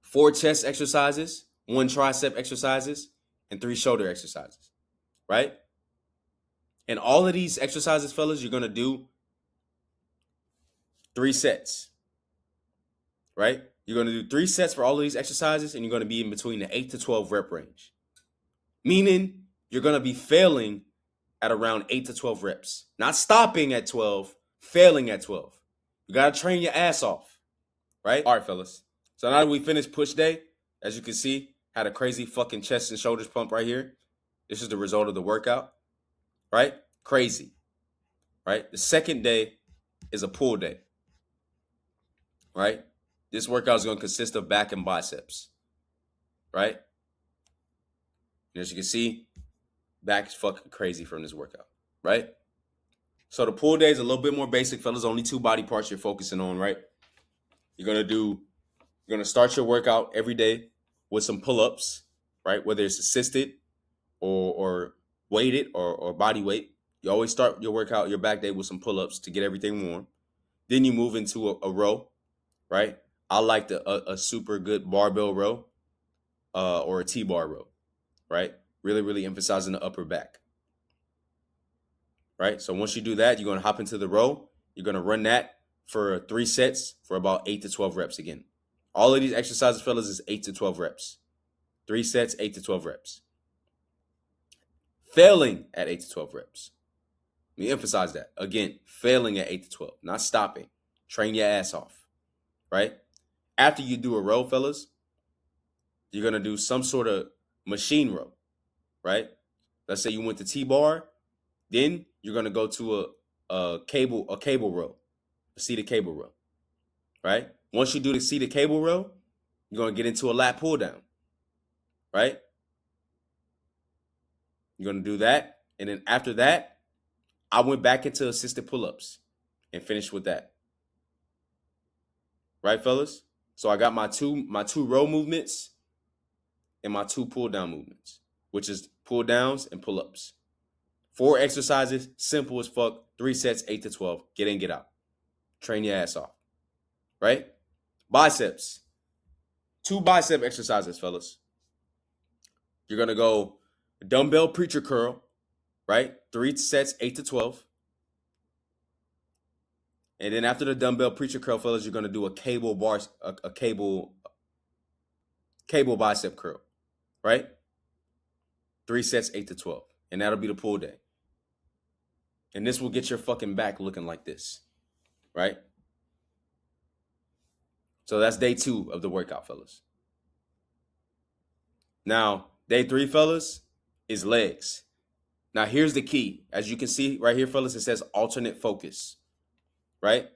4 chest exercises, 1 tricep exercises, and 3 shoulder exercises, right? And all of these exercises, fellas, you're going to do 3 sets, right? You're going to do 3 sets for all of these exercises, and you're going to be in between the 8 to 12 rep range. Meaning you're going to be failing at around 8 to 12 reps. Not stopping at 12, failing at 12. You got to train your ass off, right? All right, fellas. So now that we finished push day, as you can see, had a crazy fucking chest and shoulders pump right here. This is the result of the workout, right? Crazy, right? The second day is a pull day, right? This workout is going to consist of back and biceps, right? And as you can see, back is fucking crazy from this workout, right? So the pull day is a little bit more basic, fellas. Only 2 body parts you're focusing on, right? You're gonna start your workout every day with some pull-ups, right? Whether it's assisted or weighted or body weight. You always start your workout, your back day with some pull-ups to get everything warm. Then you move into a row, right? I like a super good barbell row or a T-bar row, right? Really, really emphasizing the upper back, right? So once you do that, you're going to hop into the row. You're going to run that for 3 sets for about 8 to 12 reps again. All of these exercises, fellas, is 8 to 12 reps. 3 sets, 8 to 12 reps. Failing at 8 to 12 reps. Let me emphasize that. Again, failing at 8 to 12, not stopping. Train your ass off, right? After you do a row, fellas, you're going to do some sort of machine row, right? Let's say you went to T-bar, then you're going to go to a cable row, a seated cable row, right? Once you do the seated cable row, you're going to get into a lat pull down, right? You're going to do that. And then after that, I went back into assisted pull-ups and finished with that. Right, fellas? So I got my two row movements and my 2 pull down movements, which is pull downs and pull-ups. 4 exercises, simple as fuck, 3 sets, 8 to 12. Get in, get out. Train your ass off. Right? Biceps. 2 bicep exercises, fellas. You're going to go dumbbell preacher curl, right? 3 sets, 8 to 12. And then after the dumbbell preacher curl, fellas, you're going to do a cable bicep curl, right? 3 sets, 8 to 12. And that'll be the pull day. And this will get your fucking back looking like this, right? So that's day 2 of the workout, fellas. Now, day 3, fellas, is legs. Now, here's the key. As you can see right here, fellas, it says alternate focus, right?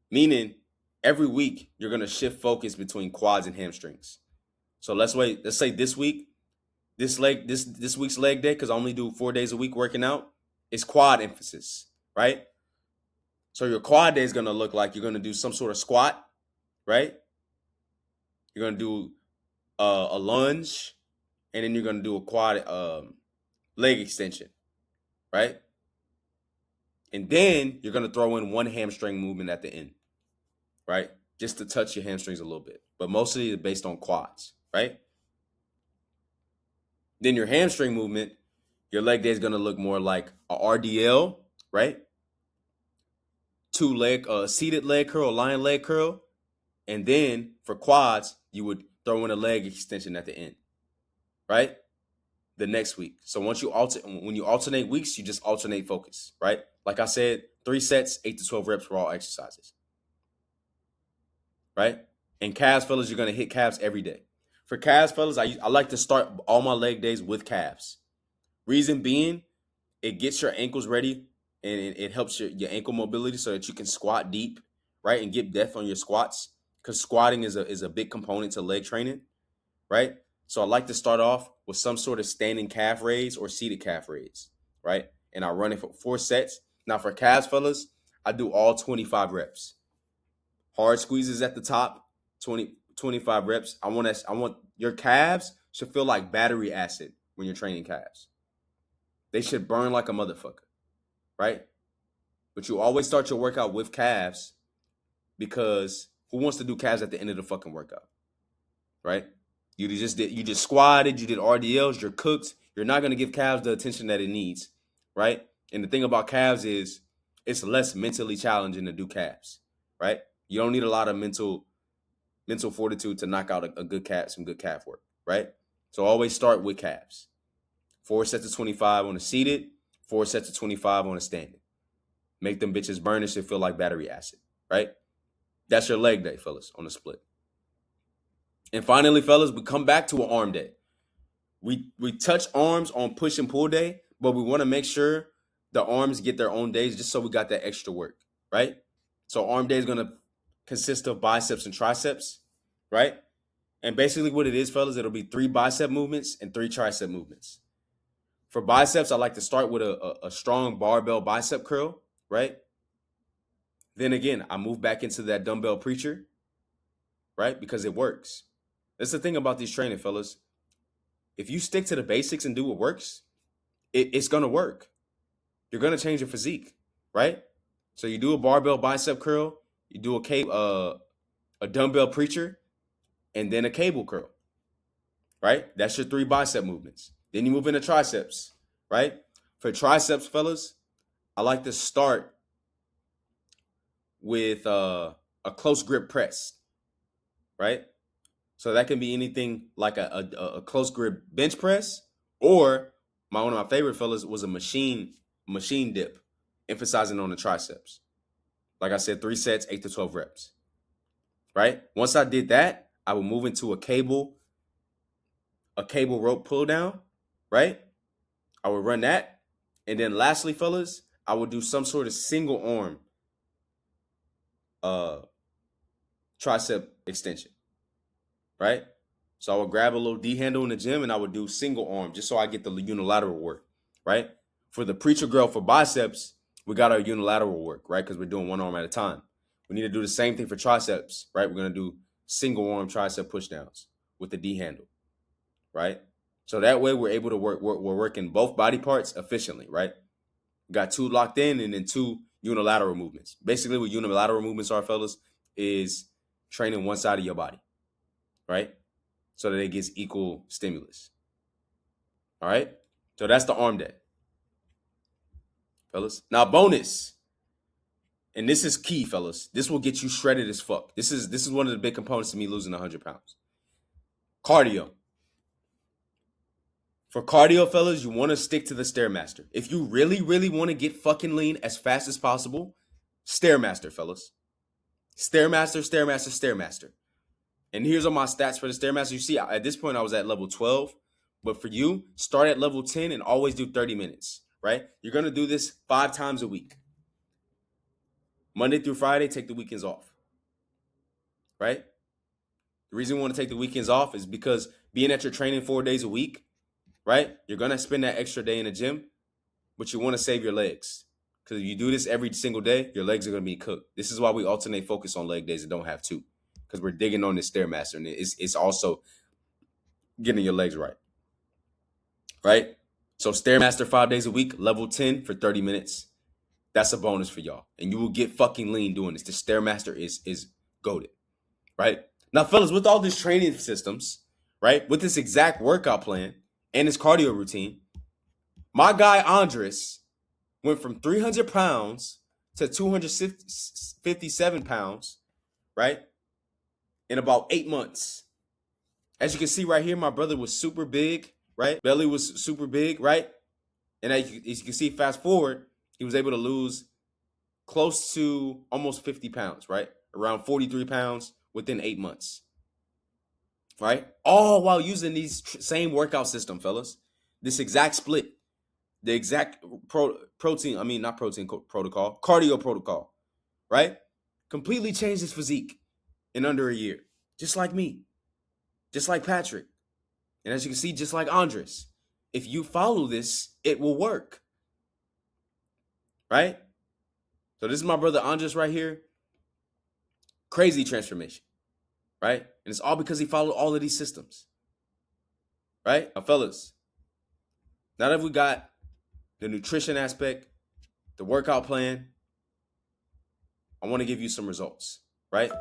Meaning every week you're going to shift focus between quads and hamstrings. So let's say this week, this week's leg day, because I only do 4 days a week working out, is quad emphasis, right? So your quad day is going to look like you're going to do some sort of squat, right? You're going to do a lunge, and then you're going to do a quad leg extension, right? And then you're going to throw in 1 hamstring movement at the end, right? Just to touch your hamstrings a little bit. But mostly it's based on quads, right? Then your hamstring movement, your leg day is going to look more like a RDL, right? 2 leg, seated leg curl, lion leg curl. And then for quads, you would throw in a leg extension at the end, right? The next week. So when you alternate weeks, you just alternate focus, right? Like I said, 3 sets, 8 to 12 reps for all exercises, right? And calves, fellas, you're going to hit calves every day. For calves, fellas, I like to start all my leg days with calves. Reason being, it gets your ankles ready and it helps your ankle mobility so that you can squat deep, right? And get depth on your squats, because squatting is a big component to leg training, right? So I like to start off with some sort of standing calf raise or seated calf raise, right? And I run it for 4 sets. Now for calves, fellas, I do all 25 reps. Hard squeezes at the top, 25 reps. I want your calves should feel like battery acid when you're training calves. They should burn like a motherfucker, right? But you always start your workout with calves, because who wants to do calves at the end of the fucking workout, right? You just squatted, you did RDLs, you're cooked. You're not going to give calves the attention that it needs, right? And the thing about calves is it's less mentally challenging to do calves, right? You don't need a lot of mental fortitude to knock out some good calf work, right? So always start with calves. 4 sets of 25 on a seated, 4 sets of 25 on a standing. Make them bitches burn. It should feel like battery acid, right? That's your leg day, fellas, on the split. And finally, fellas, we come back to an arm day. We touch arms on push and pull day, but we want to make sure the arms get their own days just so we got that extra work, right? So arm day is going to consist of biceps and triceps, right? And basically what it is, fellas, it'll be 3 bicep movements and 3 tricep movements. For biceps, I like to start with a strong barbell bicep curl, right? Then again, I move back into that dumbbell preacher, right? Because it works. That's the thing about these training, fellas. If you stick to the basics and do what works, it's going to work. You're going to change your physique, right? So you do a barbell bicep curl, you do a dumbbell preacher, and then a cable curl, right? That's your 3 bicep movements. Then you move into triceps, right? For triceps, fellas, I like to start with a close grip press, right? So that can be anything like a close grip bench press, or one of my favorite, fellas, was a machine dip, emphasizing on the triceps. Like I said, 3 sets, 8 to 12 reps, right? Once I did that, I would move into a cable rope pull down, right? I would run that. And then lastly, fellas, I would do some sort of single arm tricep extension, right? So I would grab a little D handle in the gym and I would do single arm just so I get the unilateral work, right? For the preacher girl for biceps, we got our unilateral work, right? Because we're doing one arm at a time. We need to do the same thing for triceps, right? We're going to do single arm tricep pushdowns with the D handle, right? So that way we're able to we're working both body parts efficiently, right? We got 2 locked in and then 2 unilateral movements. Basically what unilateral movements are, fellas, is training one side of your body, right? So that it gets equal stimulus. All right? So that's the arm day, fellas. Now bonus, and this is key, fellas. This will get you shredded as fuck. This is one of the big components to me losing 100 pounds. Cardio. For cardio, fellas, you want to stick to the Stairmaster. If you really, really want to get fucking lean as fast as possible, Stairmaster, fellas. Stairmaster, Stairmaster, Stairmaster. And here's all my stats for the Stairmaster. You see, at this point, I was at level 12. But for you, start at level 10 and always do 30 minutes, right? You're going to do this 5 times a week. Monday through Friday, take the weekends off, right? The reason we want to take the weekends off is because being at your training 4 days a week, right? You're going to spend that extra day in the gym, but you want to save your legs. Because if you do this every single day, your legs are going to be cooked. This is why we alternate focus on leg days and don't have 2. Because we're digging on this Stairmaster, and it's also getting your legs right. Right? So Stairmaster 5 days a week, level 10 for 30 minutes. That's a bonus for y'all. And you will get fucking lean doing this. The Stairmaster is goated. Right? Now, fellas, with all these training systems, right? With this exact workout plan and this cardio routine, my guy Andres went from 300 pounds to 257 pounds, right? In about 8 months. As you can see right here, my brother was super big, right? Belly was super big, right? And as you can see, fast forward, he was able to lose close to almost 50 pounds, right? Around 43 pounds within 8 months, right? All while using these same workout system, fellas. This exact split, the exact cardio protocol, right? Completely changed his physique in under a year, just like me, just like Patrick. And as you can see, just like Andres, if you follow this, it will work, right? So this is my brother Andres right here. Crazy transformation, right? And it's all because he followed all of these systems, right? Now, fellas, now that we got the nutrition aspect, the workout plan, I want to give you some results, right?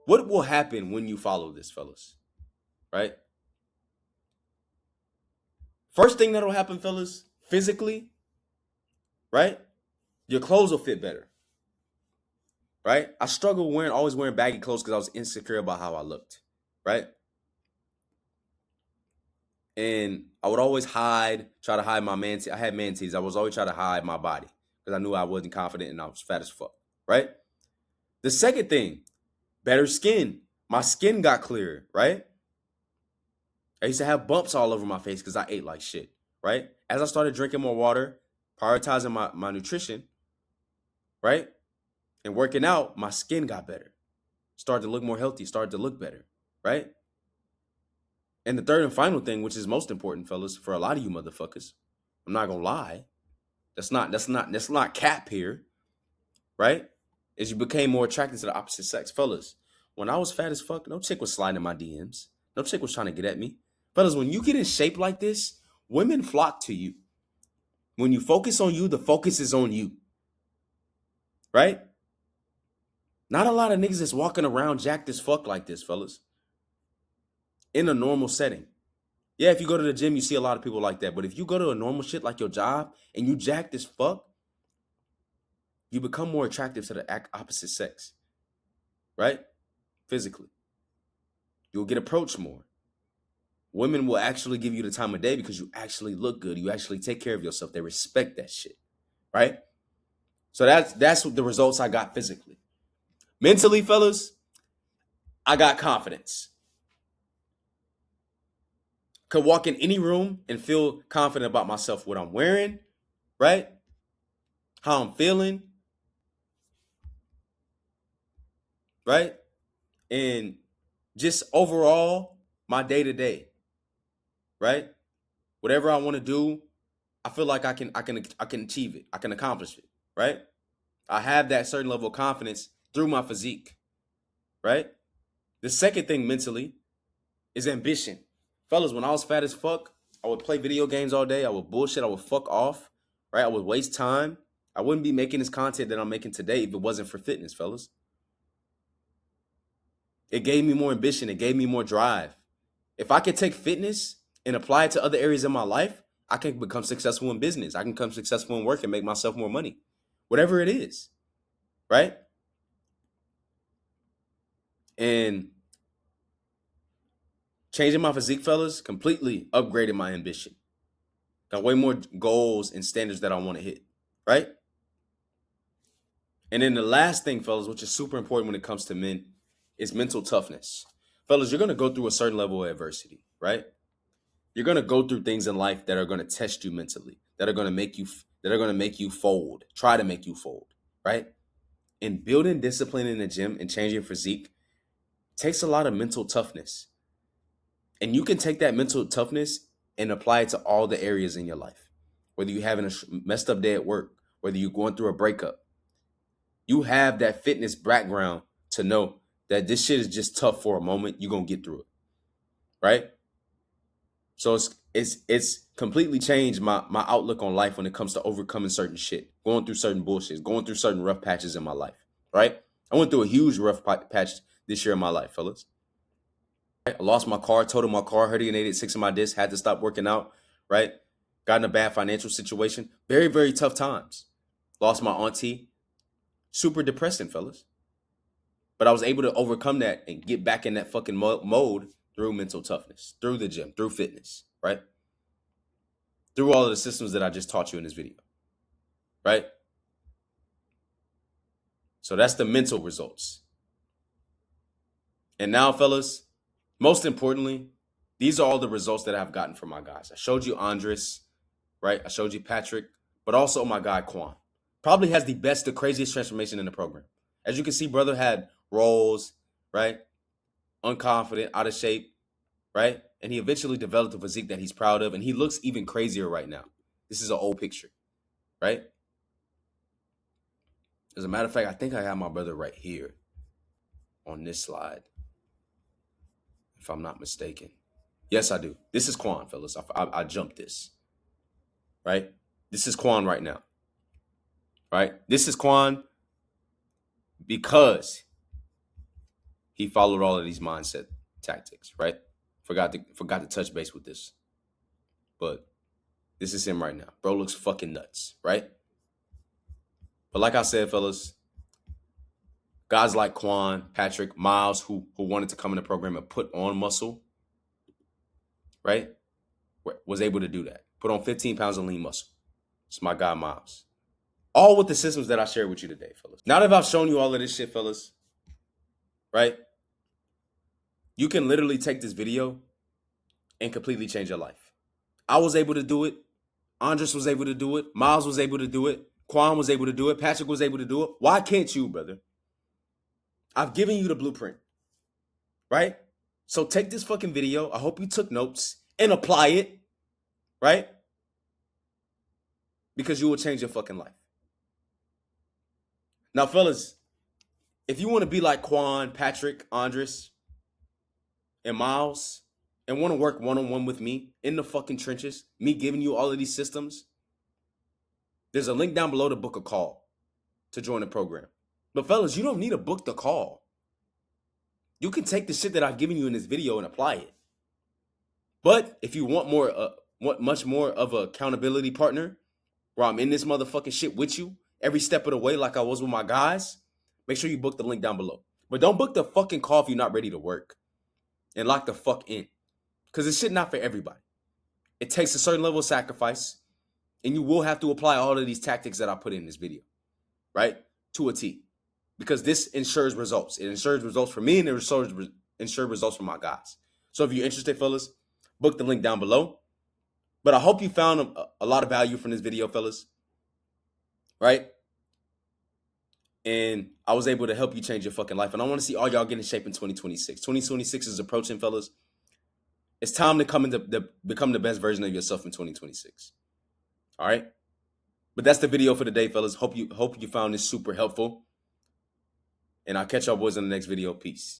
What will happen when you follow this, fellas, right? First thing that'll happen, fellas, physically, right? Your clothes will fit better, right? I struggle always wearing baggy clothes because I was insecure about how I looked, right? And I would always try to hide my man. I had man tees. I was always trying to hide my body because I knew I wasn't confident and I was fat as fuck, right? The second thing, better skin, My skin got clearer, right? I used to have bumps all over my face because I ate like shit, right? As I started drinking more water, prioritizing my nutrition, right? And working out, my skin got better. Started to look more healthy, started to look better, right? And the third and final thing, which is most important, fellas, for a lot of you motherfuckers, I'm not gonna lie. That's not cap here, right? Is you became more attracted to the opposite sex. Fellas, when I was fat as fuck, no chick was sliding in my DMs. No chick was trying to get at me. Fellas, when you get in shape like this, women flock to you. When you focus on you, the focus is on you. Right? Not a lot of niggas that's walking around jacked as fuck like this, fellas. In a normal setting. Yeah, if you go to the gym, you see a lot of people like that. But if you go to a normal shit like your job and you jacked as fuck, you become more attractive to the opposite sex. Right? Physically. You'll get approached more. Women will actually give you the time of day because you actually look good. You actually take care of yourself. They respect that shit. Right? So that's what the results I got physically. Mentally, fellas, I got confidence. Could walk in any room and feel confident about myself, what I'm wearing, right? How I'm feeling, right? And just overall, my day to day, right? Whatever I want to do, I feel like I can achieve it. I can accomplish it, right? I have that certain level of confidence through my physique, right? The second thing mentally is ambition. Fellas, when I was fat as fuck, I would play video games all day. I would bullshit. I would fuck off, right? I would waste time. I wouldn't be making this content that I'm making today if it wasn't for fitness, fellas. It gave me more ambition. It gave me more drive. If I could take fitness and apply it to other areas of my life, I can become successful in business. I can become successful in work and make myself more money. Whatever it is, right? And changing my physique, fellas, completely upgraded my ambition. Got way more goals and standards that I want to hit, right? And then the last thing, fellas, which is super important when it comes to men, is mental toughness. Fellas, you're going to go through a certain level of adversity, right? You're going to go through things in life that are going to test you mentally, that are going to make you fold, try to make you fold, right? And building discipline in the gym and changing physique takes a lot of mental toughness. And you can take that mental toughness and apply it to all the areas in your life. Whether you're having a messed up day at work, whether you're going through a breakup, you have that fitness background to know that this shit is just tough for a moment. You're going to get through it, right? So it's completely changed my outlook on life when it comes to overcoming certain shit, going through certain bullshit, going through certain rough patches in my life, right? I went through a huge rough patch this year in my life, fellas. I lost my car, totaled my car, herniated 6 of my discs, had to stop working out, right? Got in a bad financial situation. Very, very tough times. Lost my auntie. Super depressing, fellas. But I was able to overcome that and get back in that fucking mode through mental toughness, through the gym, through fitness, right? Through all of the systems that I just taught you in this video, right? So that's the mental results. And now, fellas, most importantly, these are all the results that I've gotten from my guys. I showed you Andres, right? I showed you Patrick, but also my guy Quan. Probably has the craziest transformation in the program. As you can see, brother had rolls, right? Unconfident, out of shape, right? And he eventually developed a physique that he's proud of, and he looks even crazier right now. This is an old picture, right? As a matter of fact, I think I have my brother right here on this slide, if I'm not mistaken. Yes, I do. This is Quan, fellas. I jumped this, right? This is Quan right now, right? This is Quan because he followed all of these mindset tactics, right? Forgot to touch base with this, but this is him right now. Bro looks fucking nuts, right? But like I said, fellas, guys like Quan, Patrick, Miles, who wanted to come in the program and put on muscle, right, was able to do that. Put on 15 pounds of lean muscle. It's my guy, Miles. All with the systems that I shared with you today, fellas. Now that I've shown you all of this shit, fellas, right, You can literally take this video and completely change your life. I was able to do it. Andres was able to do it. Miles was able to do it. Quan was able to do it. Patrick was able to do it. Why can't you, brother? I've given you the blueprint, right? So take this fucking video. I hope you took notes and apply it, right? Because you will change your fucking life. Now, fellas, if you want to be like Quan, Patrick, Andres, and Miles, and want to work one-on-one with me in the fucking trenches, me giving you all of these systems, there's a link down below to book a call to join the program. But fellas, you don't need to book the call. You can take the shit that I've given you in this video and apply it. But if you want much more of a accountability partner, where I'm in this motherfucking shit with you every step of the way like I was with my guys, make sure you book the link down below. But don't book the fucking call if you're not ready to work. And lock the fuck in. Because this shit not for everybody. It takes a certain level of sacrifice. And you will have to apply all of these tactics that I put in this video. Right? To a T. Because this ensures results. It ensures results for me and it ensures results for my guys. So if you're interested, fellas, book the link down below. But I hope you found a lot of value from this video, fellas. Right? And I was able to help you change your fucking life. And I want to see all y'all get in shape in 2026. 2026 is approaching, fellas. It's time to become the best version of yourself in 2026. All right? But that's the video for today, fellas. Hope you found this super helpful. And I'll catch y'all boys in the next video. Peace.